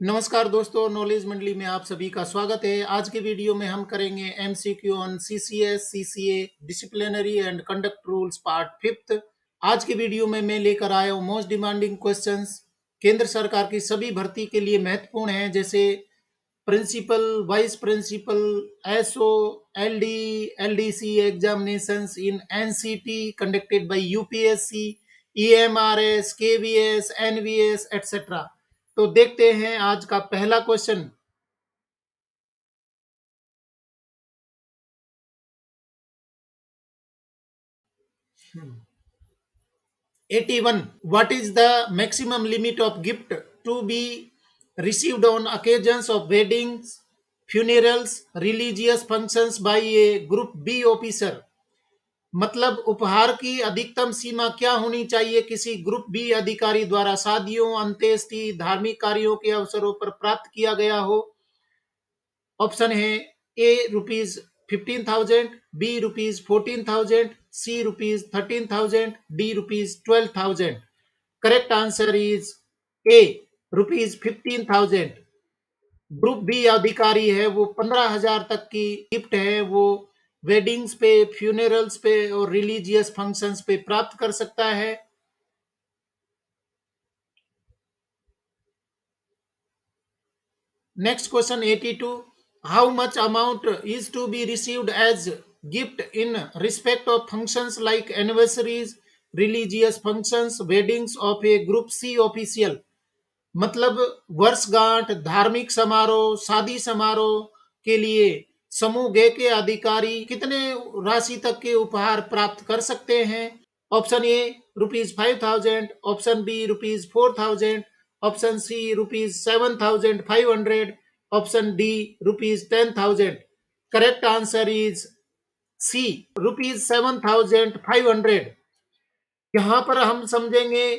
नमस्कार दोस्तों, नॉलेज मंडली में आप सभी का स्वागत है। आज के वीडियो में हम करेंगे MCQ on CCS, CCA, disciplinary and conduct rules part fifth. आज के वीडियो में मैं लेकर आया हूँ मोस्ट डिमांडिंग क्वेश्चंस। केंद्र सरकार की सभी भर्ती के लिए महत्वपूर्ण हैं, जैसे principal, vice principal, SO, LD, LDC examinations in NCT conducted by UPSC, EMRS, KVS, NVS etcetera. तो देखते हैं आज का पहला question. 81. What is the maximum limit of gift to be received on occasions of weddings, funerals, religious functions by a Group B officer? मतलब उपहार की अधिकतम सीमा क्या होनी चाहिए किसी ग्रुप बी अधिकारी द्वारा शादियों, अंत्येष्टि, धार्मिक कार्यों के अवसरों पर प्राप्त किया गया हो। ऑप्शन है A ₹15,000, B ₹14,000, C ₹13,000, D ₹12,000। Correct answer is A ₹15,000। Group B अधिकारी है वो 15,000 तक की गिफ्ट है वो वेडिंग्स पे, फ्यूनरल्स पे और रिलीजियस फंक्शंस पे प्राप्त कर सकता है। Next question 82. How much amount is to be received as gift in respect of functions like anniversaries, religious functions, weddings of a Group C official? मतलब वर्षगांठ, धार्मिक समारोह, शादी समारोह के लिए समूह गे के अधिकारी कितने राशि तक के उपहार प्राप्त कर सकते हैं। Option A ₹5,000, option B ₹4,000, option C ₹7,500, option D ₹10,000। Correct answer is C ₹7,500। यहाँ पर हम समझेंगे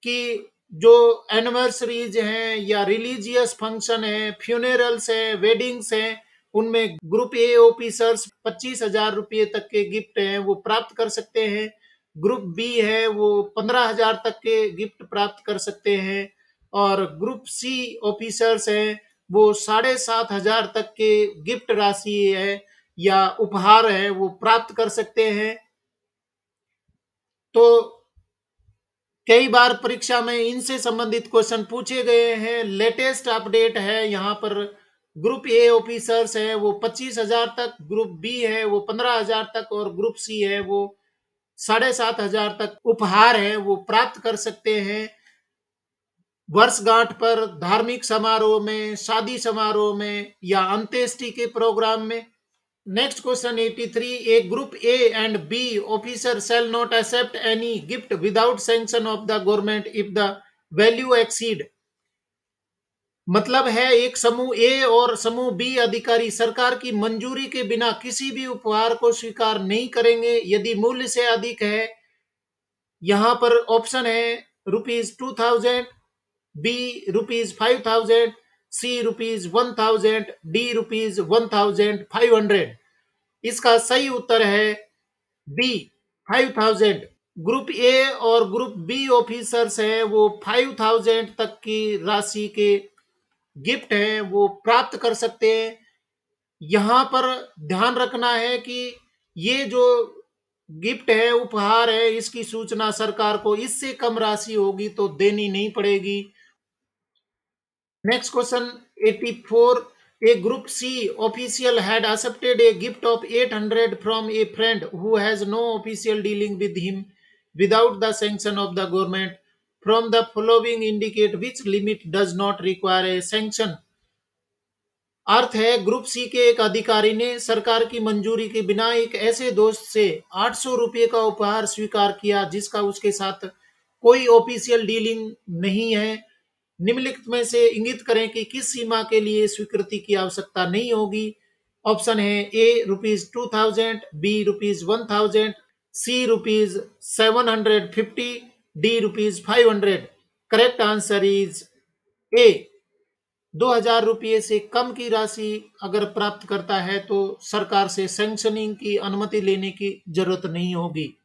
कि जो एनिवर्सरीज हैं या रिलीजियस फंक्शन है, फ्यूनरल्स है, वेडिंग्स हैं, उनमें ग्रुप ए ऑफिसर्स 25,000 रुपये तक के गिफ्ट हैं वो प्राप्त कर सकते हैं। ग्रुप बी है वो 15,000 तक के गिफ्ट प्राप्त कर सकते हैं और ग्रुप सी ऑफिसर्स हैं वो 7,500 तक के गिफ्ट राशि है या उपहार है वो प्राप्त कर सकते हैं। तो कई बार परीक्षा में इनसे संबंधित क्वेश्चन पूछे गए हैं। लेटेस्ट अपडेट है यहाँ पर ग्रुप ए ऑफिसर्स है वो 25,000 तक, ग्रुप बी है वो 15,000 तक और ग्रुप सी है वो 7,500 तक उपहार है वो प्राप्त कर सकते हैं वर्षगांठ पर, धार्मिक समारोह में, शादी समारोह में या अंत्येष्टि के प्रोग्राम में। Next question 83. A group A and B officer shall not accept any gift without sanction of the government if the value exceed. मतलब है एक समूह ए और समूह बी अधिकारी सरकार की मंजूरी के बिना किसी भी उपहार को स्वीकार नहीं करेंगे यदि मूल्य से अधिक है। यहां पर ऑप्शन है ₹2,000, बी ₹5,000, सी ₹1,000, डी ₹1,500। इसका सही उत्तर है बी 5,000। ग्रुप ए और ग्रुप बी ऑफिसर्स हैं वो 5,000 तक की राशि के गिफ्ट हैं वो प्राप्त कर सकते हैं। यहां पर ध्यान रखना है कि ये जो गिफ्ट है, उपहार है, इसकी सूचना सरकार को इससे कम राशि होगी तो देनी नहीं पड़ेगी। Next question 84. A group C official had accepted a gift of 800 from a friend who has no official dealing with him without the sanction of the government. From the following indicate which limit does not require a sanction. अर्थ है group C के एक अधिकारी ने सरकार की मंजूरी के बिना एक ऐसे दोस्त से 800 रुपये का उपहार स्वीकार किया जिसका उसके साथ कोई ऑफिशियल डीलिंग नहीं है। निम्नलिखित में से इंगित करें कि किस सीमा के लिए स्वीकृति की आवश्यकता नहीं होगी। ऑप्शन है A ₹2,000, B ₹1,000, C ₹750, D ₹500। Correct answer is A 2,000 रुपये से कम की राशि अगर प्राप्त करता है तो सरकार से सैंक्शनिंग की अनुमति लेने की जरूरत नहीं होगी।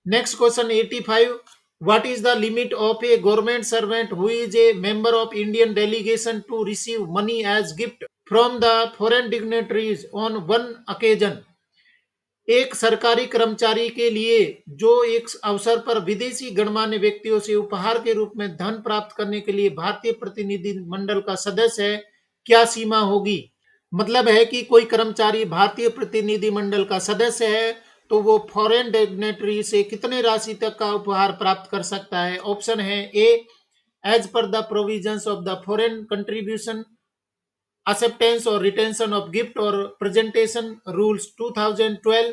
Next question 85. What is the limit of a government servant who is a member of Indian delegation to receive money as gift from the foreign dignitaries on one occasion? एक सरकारी कर्मचारी के लिए जो एक अवसर पर विदेशी गणमान्य व्यक्तियों से उपहार के रूप में धन प्राप्त करने के लिए भारतीय प्रतिनिधि मंडल का सदस्य है, क्या सीमा होगी? मतलब है कि कोई कर्मचारी भारतीय प्रतिनिधि मंडल का सदस्य है तो वो फॉरेन डिग्नेटरी से कितने राशि तक का उपहार प्राप्त कर सकता है? ऑप्शन है A, as per the provisions of the foreign contribution acceptance or retention of gift or presentation rules 2012,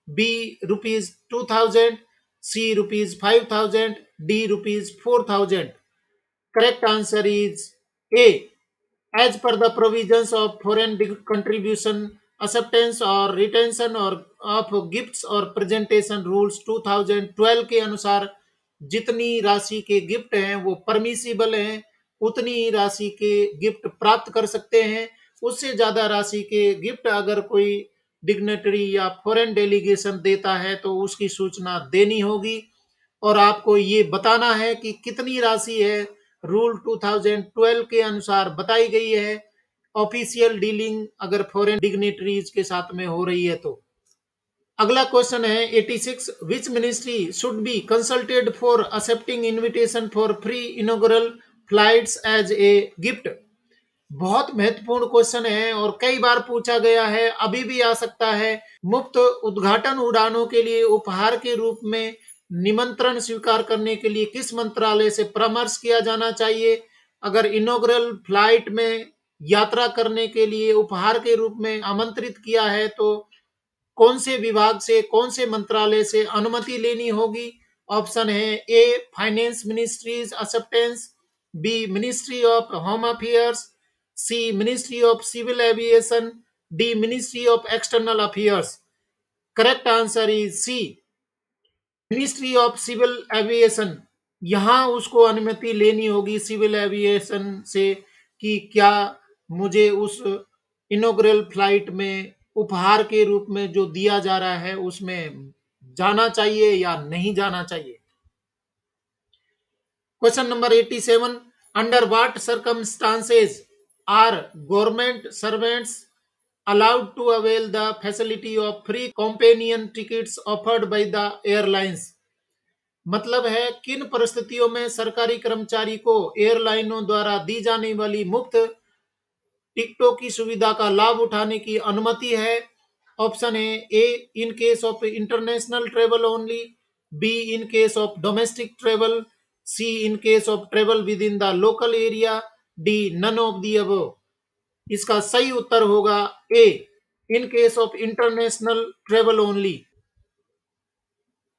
b rupees 2000, c rupees 5000, d rupees 4000. Correct answer is a, as per the provisions of foreign contribution acceptance or retention or of gifts or presentation rules 2012 के अनुसार जितनी राशि के gift हैं वो permissible हैं, उतनी ही राशि के गिफ्ट प्राप्त कर सकते हैं। उससे ज्यादा राशि के गिफ्ट अगर कोई डिग्नेटरी या फॉरेन डेलीगेशन देता है तो उसकी सूचना देनी होगी और आपको ये बताना है कि कितनी राशि है, रूल 2012 के अनुसार बताई गई है। ऑफिशियल डीलिंग अगर फॉरेन डिग्नेटरीज के साथ में हो रही है तो। अगला क्वेश्चन है 86, which ministry should be consulted for accepting invitation for free inaugural flights as a gift? बहुत महत्वपूर्ण क्वेश्चन है और कई बार पूछा गया है, अभी भी आ सकता है। मुफ्त उद्घाटन उड़ानों के लिए उपहार के रूप में निमंत्रण स्वीकार करने के लिए किस मंत्रालय से परामर्श किया जाना चाहिए? अगर इनॉग्रल फ्लाइट में यात्रा करने के लिए उपहार के रूप में आमंत्रित किया है तो कौन से विभाग से, कौन से मंत्रालय से अनुमति लेनी होगी? ऑप्शन है A, finance ministry's acceptance, B, ministry of home affairs, C, ministry of civil aviation, D, ministry of external affairs. Correct answer is C, ministry of civil aviation. यहां उसको अनुमति लेनी होगी सिविल एविएशन से कि क्या मुझे उस इनॉग्रल फ्लाइट में उपहार के रूप में जो दिया जा रहा है उसमें जाना चाहिए या नहीं जाना चाहिए। Question number 87, under what circumstances are government servants allowed to avail the facility of free companion tickets offered by the airlines? मतलब है किन परिस्थितियों में सरकारी कर्मचारी को एयरलाइनों द्वारा दी जाने वाली मुफ्त टिकटों की सुविधा का लाभ उठाने की अनुमति है? ऑप्शन है A, in case of international travel only, B, in case of domestic travel, C, in case of travel within the local area, D, none of the above. इसका सही उत्तर होगा A, in case of international travel only.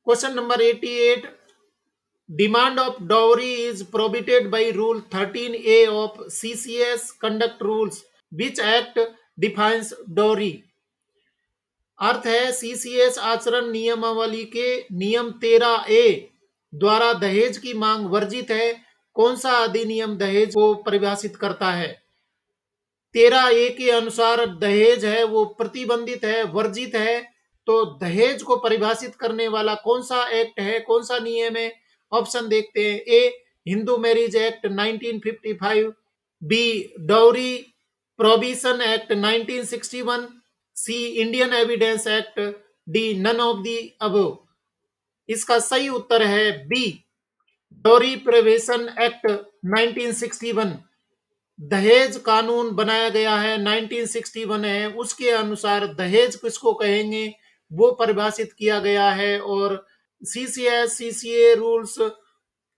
Question number 88, demand of dowry is prohibited by rule 13A of CCS conduct rules, which act defines dowry? अर्थ है CCS आचरण नियमावली के नियम 13A द्वारा दहेज की मांग वर्जित है। कौन सा अधिनियम दहेज को परिभाषित करता है? 13A के अनुसार दहेज है वो प्रतिबंधित है, वर्जित है। तो दहेज को परिभाषित करने वाला कौन सा एक्ट है, कौन सा नियम है? ऑप्शन देखते हैं। A, Hindu marriage act 1955, B, dowry prohibition act 1961, C, Indian evidence act, D, none of the above. इसका सही उत्तर है बी, डाउरी प्रोहिबिशन एक्ट 1961। दहेज कानून बनाया गया है 1961 है, उसके अनुसार दहेज किसको कहेंगे वो परिभाषित किया गया है और सीसीएस सीसीए रूल्स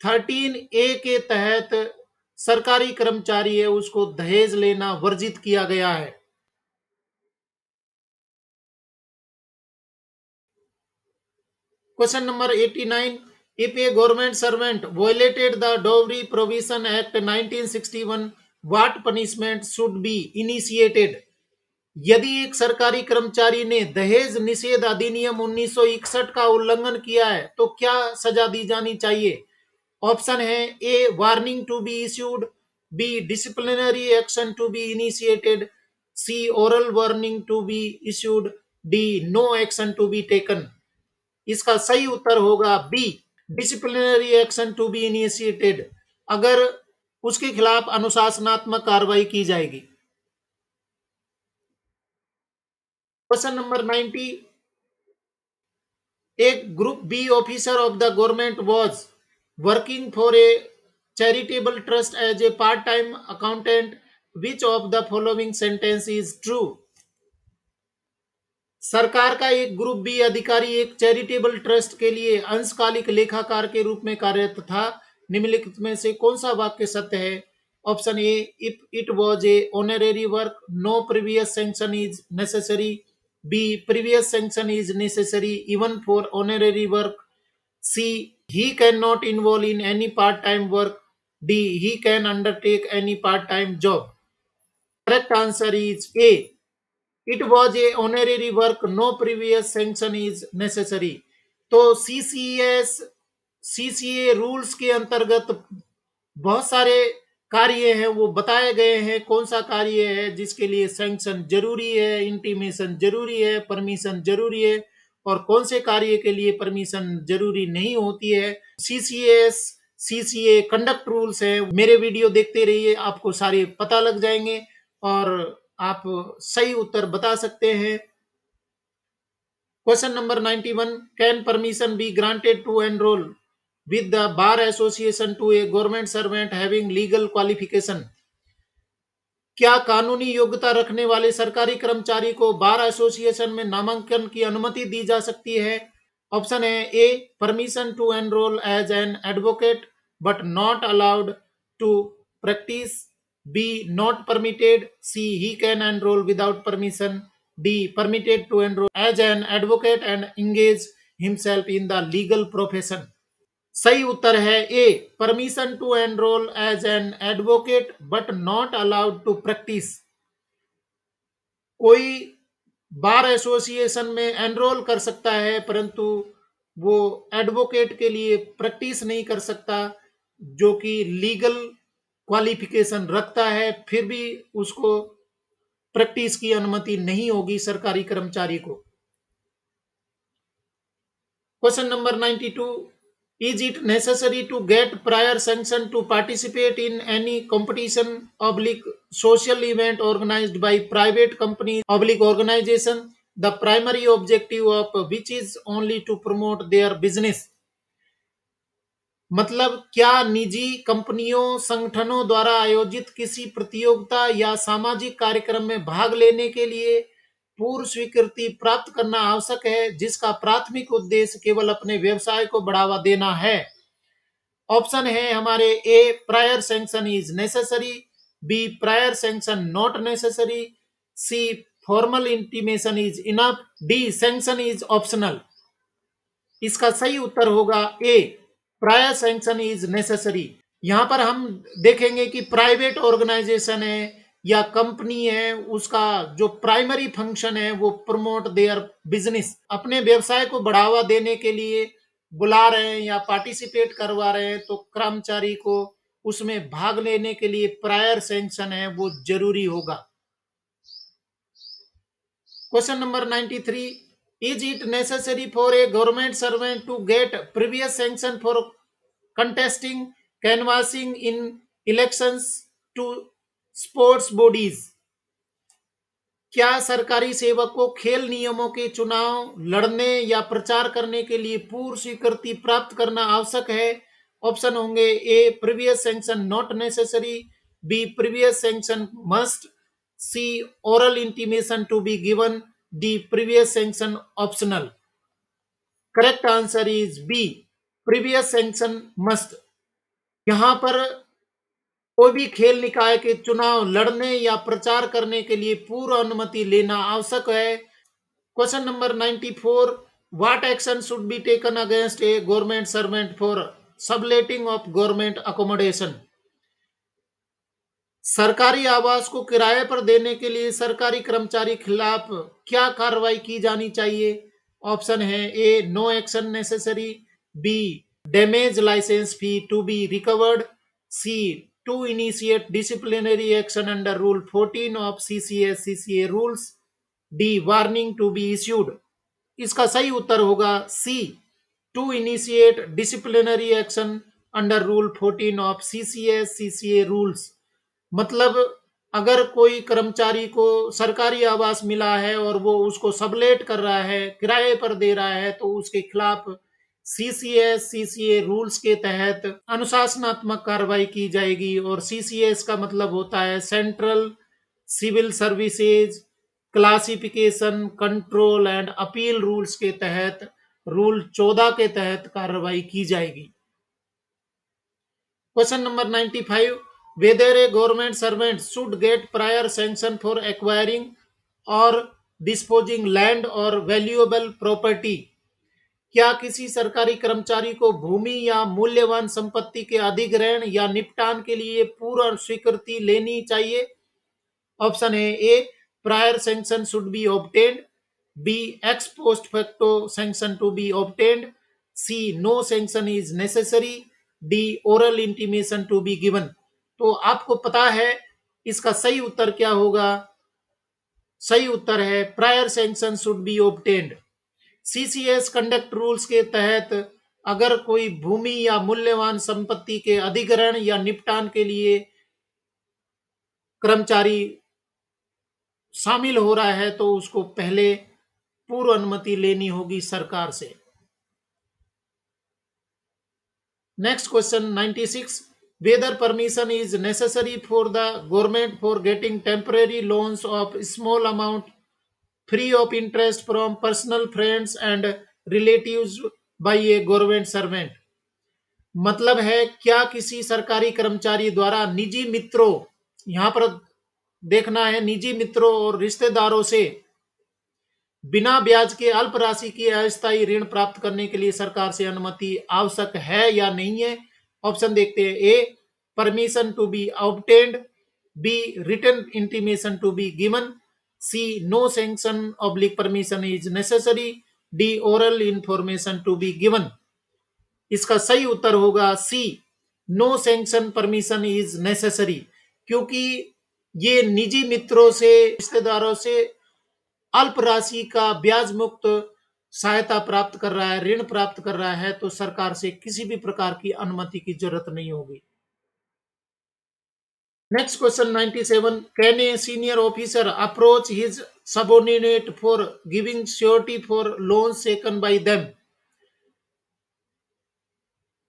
13A के तहत सरकारी कर्मचारी है उसको दहेज लेना वर्जित किया गया है। Question number 89, if a government servant violated the Dowry Prohibition Act 1961, what punishment should be initiated? यदि एक सरकारी कर्मचारी ने दहेज निषेध अधिनियम 1961 का उल्लंघन किया है तो क्या सजा दी जानी चाहिए? ऑप्शन है A, warning to be issued, B, disciplinary action to be initiated, C, oral warning to be issued, D, no action to be taken. इसका सही उत्तर होगा B, disciplinary action to be initiated, अगर उसके खिलाफ अनुशासनात्मक कार्रवाई की जाएगी। Question number 90, a group B officer of the government was working for a charitable trust as a part-time accountant. Which of the following sentence is true? सरकार का एक ग्रुप बी अधिकारी एक चैरिटेबल ट्रस्ट के लिए अंशकालिक लेखाकार के रूप में कार्यरत था। निम्नलिखित में से कौन सा वाक्य सत्य है? Option A, if it was a honorary work, no previous sanction is necessary. B, previous sanction is necessary even for honorary work. C, he cannot involve in any part-time work. D, he can undertake any part-time job. Correct answer is A. It was a honorary work. No previous sanction is necessary. तो CCA rules के अंतर्गत बहुत सारे कार्य हैं, वो बताए गए हैं कौन सा कार्य है जिसके लिए सैंक्शन जरूरी है, इंटीमेशन जरूरी है, परमिशन जरूरी है, और कौन से कार्य के लिए परमिशन जरूरी नहीं होती है। सीसीएस सीसीए कंडक्ट रूल्स है, मेरे वीडियो देखते रहिए, आपको सारे पता लग जाएंगे और आप सही उत्तर बता सकते हैं। Question number 91, can permission be granted to enrol with the bar association to a government servant having legal qualification? क्या कानूनी योग्यता रखने वाले सरकारी कर्मचारी को बार एसोसिएशन में नामांकन की अनुमति दी जा सकती है? ऑप्शन है A, permission to enrol as an advocate but not allowed to practise. B, not permitted. C, he can enrol without permission. D, permitted to enrol as an advocate and engage himself in the legal profession. सही उत्तर है A, permission to enrol as an advocate but not allowed to practise. कोई bar association में enrol कर सकता है परंतु वो एडवोकेट के लिए प्रैक्टिस नहीं कर सकता, जो कि लीगल क्वालिफिकेशन रखता है, फिर भी उसको प्रैक्टिस की अनुमति नहीं होगी सरकारी कर्मचारी को। Question number 92, is it necessary to get prior sanction to participate in any competition oblique social event organized by private company oblique organization, the primary objective of which is only to promote their business? मतलब क्या निजी कंपनियों संगठनों द्वारा आयोजित किसी प्रतियोगिता या सामाजिक कार्यक्रम में भाग लेने के लिए पूर्व स्वीकृति प्राप्त करना आवश्यक है जिसका प्राथमिक उद्देश्य केवल अपने व्यवसाय को बढ़ावा देना है? ऑप्शन है हमारे A, prior sanction is necessary. B, prior sanction not necessary. C, formal intimation is enough. D, sanction is optional. इसका सही उत्तर होगा A, prior sanction is necessary. यहां पर हम देखेंगे कि प्राइवेट ऑर्गेनाइजेशन है या कंपनी है, उसका जो प्राइमरी फंक्शन है वो प्रमोट देयर बिजनेस, अपने व्यवसाय को बढ़ावा देने के लिए बुला रहे हैं या पार्टिसिपेट करवा रहे हैं, तो कर्मचारी को उसमें भाग लेने के लिए प्रायर सैंक्शन है वो जरूरी होगा। Question number 93, is it necessary for a government servant to get previous sanction for contesting canvassing in elections to sports bodies? क्या सरकारी सेवक को खेल नियमों के चुनाव लड़ने या प्रचार करने के लिए पूर्व स्वीकृति प्राप्त करना आवश्यक है? ऑप्शन होंगे A, previous sanction not necessary. B, previous sanction must. C, oral intimation to be given. D, previous sanction optional. Correct answer is B, previous sanction must. यहां पर कोई भी खेल निकाय के चुनाव लड़ने या प्रचार करने के लिए पूर्व अनुमति लेना आवश्यक है। Question number 94, what action should be taken against A government servant for subletting of government accommodation? सरकारी आवास को किराए पर देने के लिए सरकारी कर्मचारी खिलाफ क्या कार्रवाई की जानी चाहिए? ऑप्शन है A, no action necessary. B, damage licence fee to be recovered. C, to initiate disciplinary action under rule 14 of CCA rules. D, warning to be issued. इसका सही उत्तर होगा सी, to initiate disciplinary action under Rule 14 of CCS CCA rules। मतलब अगर कोई कर्मचारी को सरकारी आवास मिला है और वो उसको सबलेट कर रहा है, किराए पर दे रहा है, तो उसके खिलाफ सीसीएस सीसीए रूल्स के तहत अनुशासनात्मक कार्रवाई की जाएगी। और सीसीएस का मतलब होता है central civil services classification control and appeal rules के तहत रूल 14 के तहत कार्रवाई की जाएगी। Question number 95. Whether a government servant should get prior sanction for acquiring or disposing land or valuable property। क्या किसी सरकारी कर्मचारी को भूमि या मूल्यवान संपत्ति के अधिग्रहण या निपटान के लिए पूर्व स्वीकृति लेनी चाहिए? ऑप्शन है A prior sanction should be obtained, B ex post facto sanction to be obtained, C no sanction is necessary, D oral intimation to be given. तो आपको पता है इसका सही उत्तर क्या होगा? सही उत्तर है prior sanction should be obtained. CCS conduct rules के तहत अगर कोई भूमि या मूल्यवान संपत्ति के अधिग्रहण या निपटान के लिए कर्मचारी शामिल हो रहा है तो उसको पहले पूर्व अनुमति लेनी होगी सरकार से। Next question 96। Whether permission is necessary for the government for getting temporary loans of small amount free of interest from personal friends and relatives by a government servant. मतलब है क्या किसी सरकारी कर्मचारी द्वारा निजी मित्रों, यहां पर देखना है निजी मित्रों और रिश्तेदारों से बिना ब्याज के अल्प राशि की अस्थायी ऋण प्राप्त करने के लिए सरकार से अनुमति आवश्यक है या नहीं है? ऑप्शन देखते हैं। A permission to be obtained, B written intimation to be given, C no sanction oblique permission is necessary, D oral information to be given. इसका सही उत्तर होगा C no sanction permission is necessary, क्योंकि ये निजी मित्रों से रिश्तेदारों से अल्प राशि का ब्याज मुक्त सहायता प्राप्त कर रहा है, ऋण प्राप्त कर रहा है, तो सरकार से किसी भी प्रकार की अनुमति की जरूरत नहीं होगी। Next question 97। Can a senior officer approach his subordinate for giving surety for loans taken by them?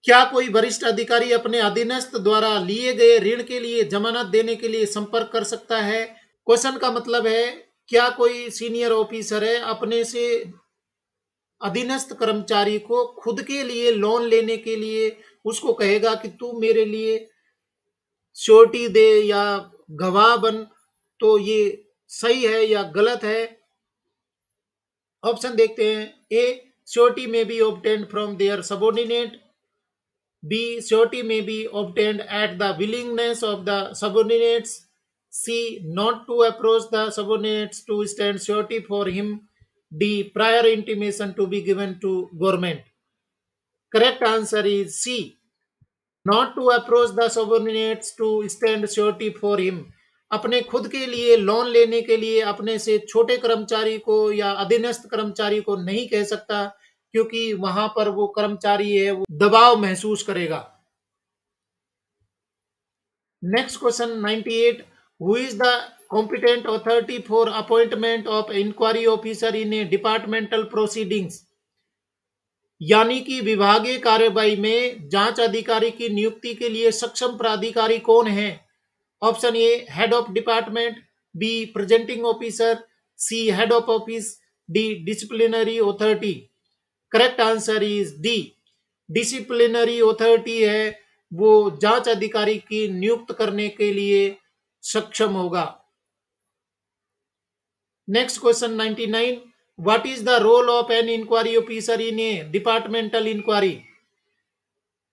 क्या कोई वरिष्ठ अधिकारी अपने अधीनस्थ द्वारा लिए गए ऋण के लिए जमानत देने के लिए संपर्क कर सकता है? क्वेश्चन का मतलब है क्या कोई सीनियर ऑफिसर है अपने से अधीनस्थ कर्मचारी को खुद के लिए लोन लेने के लिए उसको कहेगा कि तू मेरे लिए श्योरिटी दे या गवाह बन, तो ये सही है या गलत है? ऑप्शन देखते हैं। A surety may be obtained from their subordinate, B surety may be obtained at the willingness of the subordinates, C. Not to approach the subordinates to stand surety for him. D. Prior intimation to be given to government. Correct answer is C. Not to approach the subordinates to stand surety for him. अपने खुद के लिए loan लेने के लिए अपने से छोटे कर्मचारी को या अधीनस्थ कर्मचारी को नहीं कह सकता, क्योंकि वहां पर वो कर्मचारी है वो दबाव महसूस करेगा। Next question 98. Who is the competent authority for appointment of inquiry officer in a departmental proceedings? यानी कि विभागीय कार्यवाही में जांच अधिकारी की नियुक्ति के लिए सक्षम प्राधिकारी कौन है? Option A head of department, B presenting officer, C head of office, D disciplinary authority. Correct answer is D disciplinary authority है वो जांच अधिकारी की नियुक्त करने के लिए सक्षम होगा। Next question 99। What is the role of an inquiry officer in a departmental inquiry?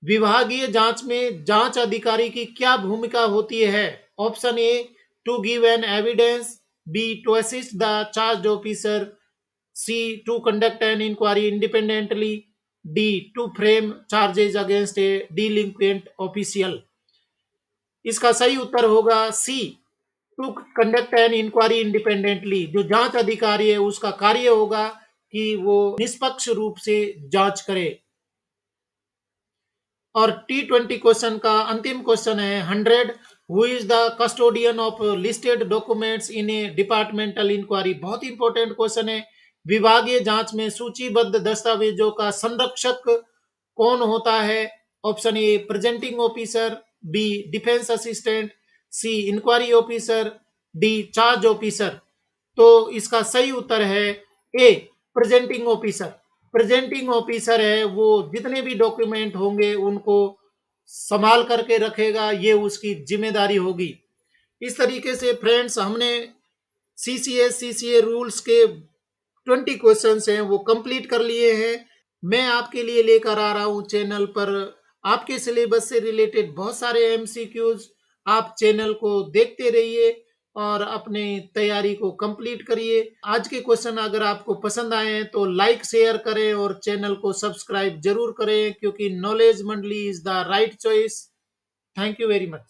विभागीय जांच में जांच अधिकारी की क्या भूमिका होती है? Option A to give an evidence, B to assist the charge officer, C to conduct an enquiry independently, D to frame charges against a delinquent official. इसका सही उत्तर होगा C to conduct an enquiry independently. जो जांच अधिकारी है उसका कार्य होगा कि वो निष्पक्ष रूप से जांच करे। और T20 क्वेश्चन का अंतिम क्वेश्चन है 100। Who is the custodian of listed documents in a departmental inquiry. बहुत इंपॉर्टेंट क्वेश्चन है। विभागीय जांच में सूचीबद्ध दस्तावेजों का संरक्षक कौन होता है? Option A presenting officer, B defence assistant, C inquiry officer, D charge officer. तो इसका सही उत्तर है A presenting officer. Presenting officer है वो जितने भी डॉक्यूमेंट होंगे उनको संभाल करके रखेगा, ये उसकी जिम्मेदारी होगी। इस तरीके से फ्रेंड्स हमने सीसीए रूल्स के 20 क्वेश्चंस हैं वो कंप्लीट कर लिए हैं। मैं आपके लिए लेकर आ रहा हूं चैनल पर आपके सिलेबस से रिलेटेड बहुत सारे एमसीक्यूज। आप चैनल को देखते रहिए और अपने तैयारी को कंप्लीट करिए। आज के क्वेश्चन अगर आपको पसंद आए हैं तो लाइक शेयर करें और चैनल को सब्सक्राइब जरूर करें, क्योंकि नॉलेज मंडली is the right choice. Thank you very much.